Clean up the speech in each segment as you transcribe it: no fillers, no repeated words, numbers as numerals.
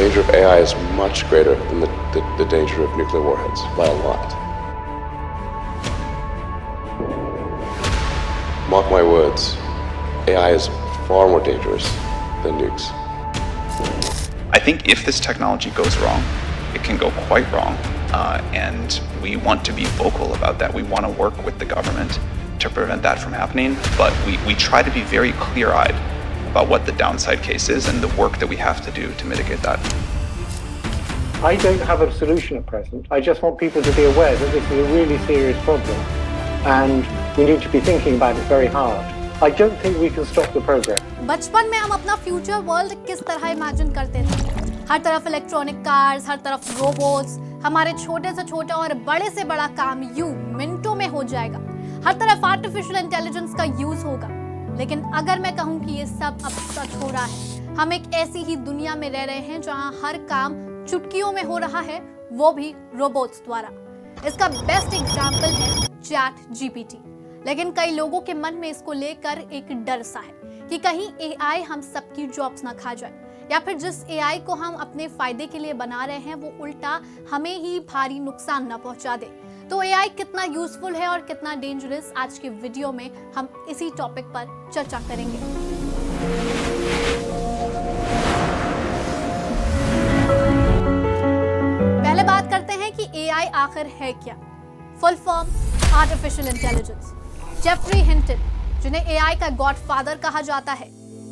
danger of AI is much greater than the danger of nuclear warheads, by a lot. Mark my words, AI is far more dangerous than nukes. I think if this technology goes wrong, it can go quite wrong, and we want to be vocal about that. We want to work with the government to prevent that from happening, but we try to be very clear-eyed about what the downside case is and the work that we have to do to mitigate that. I don't have a solution at present. I just want people to be aware that this is a really serious problem and we need to be thinking about it very hard. I don't think we can stop the progress. बचपन में हम अपना future world किस तरह imagine करते थे? हर तरफ electronic cars, हर तरफ रोबोट्स, हमारे छोटे से छोटा और बड़े से बड़ा काम मिनटों में हो जाएगा। हर तरफ आर्टिफिशियल इंटेलिजेंस का यूज होगा। लेकिन अगर मैं कहूँ कि ये सब अब सच हो रहा है, हम एक ऐसी ही दुनिया में रह रहे हैं जहाँ हर काम चुटकियों में हो रहा है, वो भी रोबोट्स द्वारा। इसका बेस्ट एग्जाम्पल है चैट जीपीटी। लेकिन कई लोगों के मन में इसको लेकर एक डर सा है कि कहीं एआई हम सबकी जॉब्स ना खा जाए, या फिर जिस एआई को हम अपने फायदे के लिए बना रहे हैं वो उल्टा हमें ही भारी नुकसान ना पहुंचा दे। तो एआई कितना यूजफुल है और कितना डेंजरस, आज के वीडियो में हम इसी टॉपिक पर चर्चा करेंगे। पहले बात करते हैं कि एआई आखिर है क्या। Full form artificial intelligence. Geoffrey Hinton, जिन्हें एआई का गॉडफादर कहा जाता है,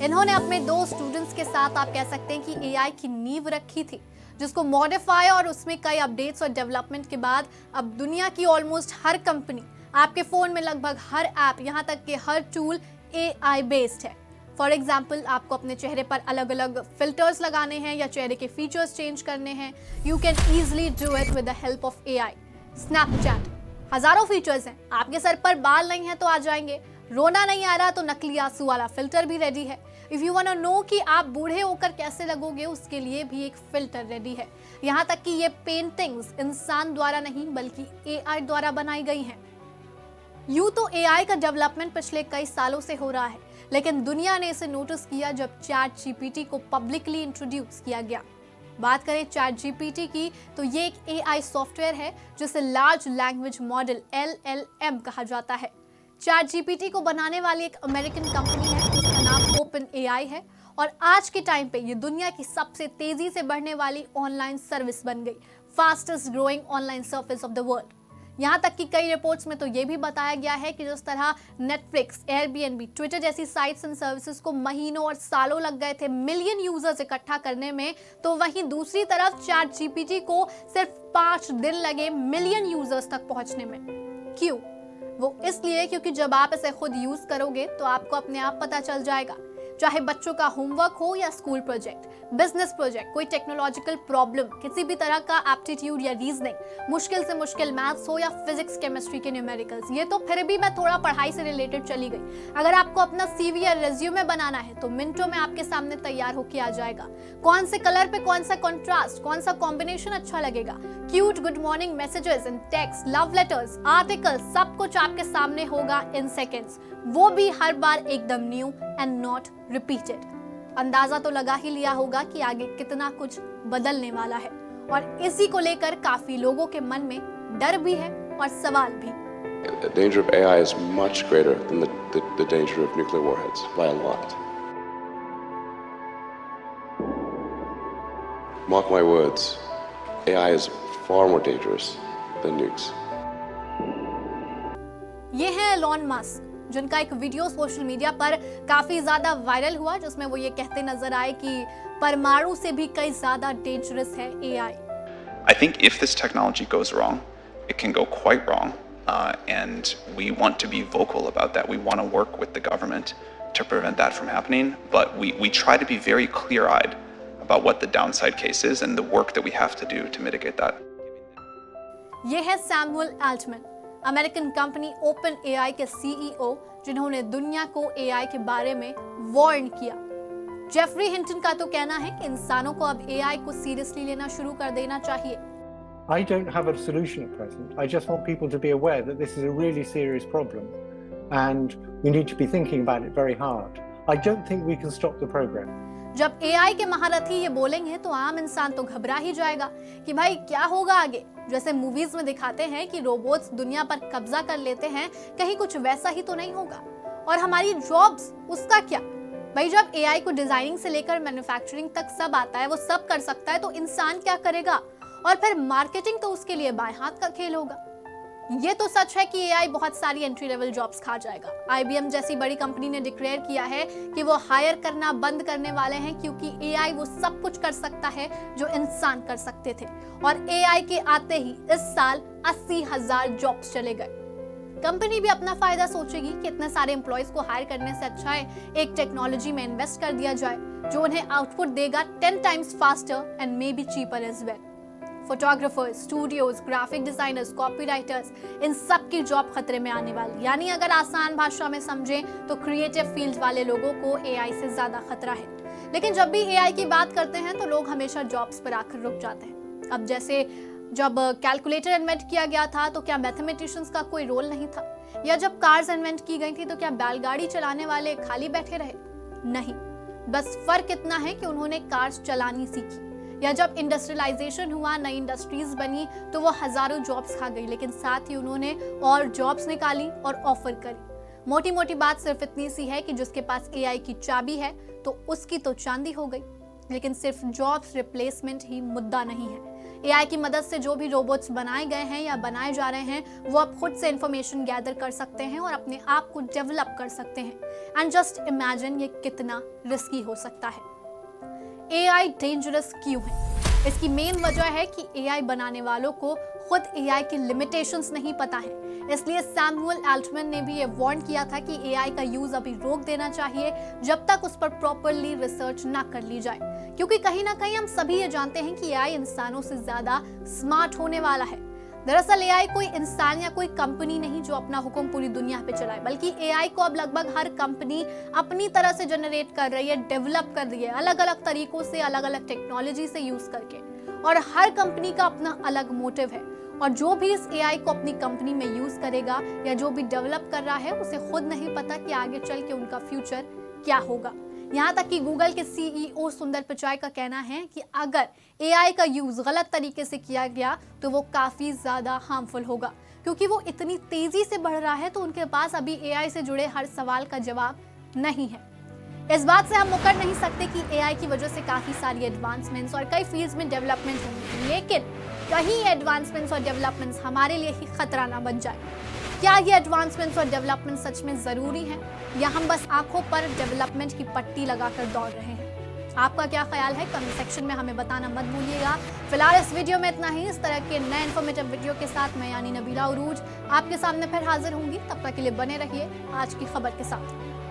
इन्होंने अपने 2 स्टूडेंट्स के साथ आप कह सकते हैं कि एआई की नींव रखी थी, जिसको मॉडिफाई और उसमें कई अपडेट्स और डेवलपमेंट के बाद अब दुनिया की ऑलमोस्ट हर कंपनी, आपके फोन में लगभग हर ऐप, यहाँ तक कि हर टूल एआई बेस्ड है। फॉर एग्जाम्पल, आपको अपने चेहरे पर अलग अलग फिल्टर्स लगाने हैं या चेहरे के फीचर्स चेंज करने हैं, you can easily do it with the help of AI. Snapchat, हजारों फीचर्स हैं। आपके सर पर बाल नहीं है तो आ जाएंगे, रोना नहीं आ रहा तो नकली आंसू वाला फिल्टर भी रेडी है। If you want to know कि आप बूढ़े होकर कैसे लगोगे, उसके लिए भी एक फिल्टर रेडी है। यहाँ तक कि ये पेंटिंग्स इंसान द्वारा नहीं बल्कि एआई द्वारा बनाई गई हैं। यूं तो एआई का डेवलपमेंट पिछले कई सालों से हो रहा है, लेकिन दुनिया ने इसे नोटिस किया जब चैट जीपीटी को पब्लिकली इंट्रोड्यूस किया गया। बात करें चैट जीपीटी की, तो ये एक एआई सॉफ्टवेयर है जिसे लार्ज लैंग्वेज मॉडल LLM कहा जाता है। चैट जीपीटी को बनाने वाली एक अमेरिकन कंपनी है जिसका नाम ओपन एआई है, और आज के टाइम पे ये दुनिया की सबसे तेजी से बढ़ने वाली ऑनलाइन सर्विस बन गई, fastest growing online service of the world. यहाँ तक कि कई रिपोर्ट्स में तो ये भी बताया गया है कि जिस तरह नेटफ्लिक्स, एयरबीएनबी, ट्विटर जैसी साइट्स एंड सर्विसेज को महीनों और सालों लग गए थे मिलियन यूजर्स इकट्ठा करने में, तो वहीं दूसरी तरफ चैट जीपीटी को सिर्फ 5 दिन लगे मिलियन यूजर्स तक पहुंचने में। क्यों? वो इसलिए क्योंकि जब आप इसे खुद यूज करोगे तो आपको अपने आप पता चल जाएगा, चाहे बच्चों का होमवर्क हो या स्कूल प्रोजेक्ट, बिजनेस प्रोजेक्ट, कोई टेक्नोलॉजिकल प्रॉब्लम, किसी भी तरह का एप्टीट्यूड या रीजनिंग, मुश्किल से मुश्किल मैथ्स हो या फिजिक्स, केमिस्ट्री के न्यूमेरिकल्स। ये तो फिर भी मैं थोड़ा पढ़ाई से रिलेटेड चली गई। अगर आपको अपना सीवी या रेज्यूमे बनाना है तो मिनटों में आपके सामने तैयार होके आ जाएगा। कौन से कलर पे कौन सा कॉन्ट्रास्ट, कौन सा कॉम्बिनेशन अच्छा लगेगा, क्यूट गुड मॉर्निंग मैसेजेस इन टेक्स्ट, लव लेटर्स, आर्टिकल्स, सब कुछ आपके सामने होगा इन सेकेंड्स, वो भी हर बार एकदम न्यू एंड नॉट रिपीटेड। अंदाजा तो लगा ही लिया होगा कि आगे कितना कुछ बदलने वाला है, और इसी को लेकर काफी लोगों के मन में डर भी है और सवाल भी। The danger of AI is much greater than the danger of nuclear warheads, by a lot. Mark my words, AI is far more dangerous than nukes. ये है एलॉन मस्क, जिनका एक वीडियो सोशल मीडिया पर काफी ज्यादा viral हुआ, जिसमें वो ये कहते नजर आए कि परमाणु से भी कई ज्यादा डेंजरस है AI. I think if this technology goes wrong, it can go quite wrong, and we want to be vocal about that. We want to work with the government to prevent that from happening, but we try to be very clear-eyed about what the downside case is and the work that we have to do to mitigate that. ये है Samuel Altman, American company open AI के CEO, जिन्होंने दुनिया को AI के बारे में warn किया। जेफरी हिंटन का तो कहना है कि इंसानों को अब एआई को सीरियसली लेना शुरू कर देना चाहिए। I don't have a solution at present. I just want people to be aware that this is a really serious problem and we need to be thinking about it very hard. I don't think we can stop the progress. जब AI के महारथी ये बोलेंगे तो आम इंसान तो घबरा ही जाएगा कि भाई क्या होगा आगे। जैसे मूवीज में दिखाते हैं कि रोबोट्स दुनिया पर कब्जा कर लेते हैं, कहीं कुछ वैसा ही तो नहीं होगा। और हमारी जॉब्स, उसका क्या? भाई जब एआई को डिजाइनिंग से लेकर मैन्युफैक्चरिंग तक सब आता है, वो सब कर सकता है, तो इंसान क्या करेगा? और फिर मार्केटिंग तो उसके लिए बाएं हाथ का खेल होगा। ये तो सच है कि एआई बहुत सारी एंट्री लेवल जॉब्स खा जाएगा। आईबीएम जैसी बड़ी कंपनी ने डिक्लेयर किया है कि वो हायर करना बंद करने वाले हैं, क्योंकि एआई वो सब कुछ कर सकता है जो इंसान कर सकते थे। और एआई के आते ही इस साल 80,000 जॉब्स चले गए। कंपनी भी अपना फायदा सोचेगी कि इतने सारे एम्प्लॉयज को हायर करने से अच्छा है एक टेक्नोलॉजी में इन्वेस्ट कर दिया जाए जो उन्हें आउटपुट देगा 10 times faster and may be cheaper as well. Photographers, studios, graphic designers, copywriters, इन सब की जॉब खतरे में आने वाली। यानी अगर आसान भाषा में समझें तो क्रिएटिव फील्ड वाले लोगों को एआई से ज्यादा खतरा है। लेकिन जब भी एआई की बात करते हैं तो लोग हमेशा जॉब्स पर आकर रुक जाते हैं। अब जैसे जब कैलकुलेटर इन्वेंट किया गया था तो क्या मैथमेटिशियंस का कोई रोल नहीं था? या जब कार्स इन्वेंट की गई थी तो क्या बैलगाड़ी चलाने वाले खाली बैठे रहे? नहीं, बस फर्क इतना है कि उन्होंने कार्स चलानी सीखी। या जब इंडस्ट्रियलाइजेशन हुआ, नई इंडस्ट्रीज बनी, तो वो हजारों जॉब्स खा गई, लेकिन साथ ही उन्होंने और जॉब्स निकाली और ऑफर करी। मोटी मोटी बात सिर्फ इतनी सी है कि जिसके पास एआई की चाबी है तो उसकी तो चांदी हो गई। लेकिन सिर्फ जॉब्स रिप्लेसमेंट ही मुद्दा नहीं है। एआई की मदद से जो भी रोबोट्स बनाए गए हैं या बनाए जा रहे हैं, वो अब खुद से इंफॉर्मेशन गैदर कर सकते हैं और अपने आप को डेवलप कर सकते हैं। एंड जस्ट इमेजिन ये कितना रिस्की हो सकता है। एआई डेंजरस क्यों है? इसकी मेन वजह है कि एआई बनाने वालों को खुद एआई की लिमिटेशंस नहीं पता है। इसलिए सैमुअल एल्टमैन ने भी ये वार्न किया था कि एआई का यूज अभी रोक देना चाहिए जब तक उस पर प्रॉपरली रिसर्च ना कर ली जाए, क्योंकि कहीं ना कहीं हम सभी ये जानते हैं कि एआई इंसानों से ज्यादा स्मार्ट होने वाला है। दरअसल एआई कोई इंसान या कोई कंपनी नहीं जो अपना हुक्म पूरी दुनिया पे चलाए, बल्कि एआई को अब लगभग हर कंपनी अपनी तरह से जनरेट कर रही है, डेवलप कर रही है, अलग अलग तरीकों से, अलग अलग टेक्नोलॉजी से यूज करके। और हर कंपनी का अपना अलग मोटिव है, और जो भी इस एआई को अपनी कंपनी में यूज करेगा या जो भी डेवलप कर रहा है, उसे खुद नहीं पता कि आगे चल के उनका फ्यूचर क्या होगा। यहाँ तक कि गूगल के सीईओ सुंदर पिचाई का कहना है कि अगर एआई का यूज गलत तरीके से किया गया तो वो काफी ज्यादा हार्मफुल होगा, क्योंकि वो इतनी तेजी से बढ़ रहा है तो उनके पास अभी एआई से जुड़े हर सवाल का जवाब नहीं है। इस बात से हम मुकर नहीं सकते कि एआई की वजह से काफी सारी एडवांसमेंट्स और कई फील्ड्स में डेवलपमेंट होंगी, लेकिन कहीं एडवांसमेंट्स और डेवलपमेंट्स हमारे लिए ही खतरा ना बन जाए। क्या ये एडवांसमेंट्स और डेवलपमेंट सच में जरूरी हैं, या हम बस आंखों पर डेवलपमेंट की पट्टी लगाकर दौड़ रहे हैं? आपका क्या ख्याल है? कमेंट सेक्शन में हमें बताना मत भूलिएगा। फिलहाल इस वीडियो में इतना ही। इस तरह के नए इन्फॉर्मेटिव वीडियो के साथ मैं यानी नबीला उरूज आपके सामने फिर हाजिर होंगी। तब तक के लिए बने रहिए आज की खबर के साथ।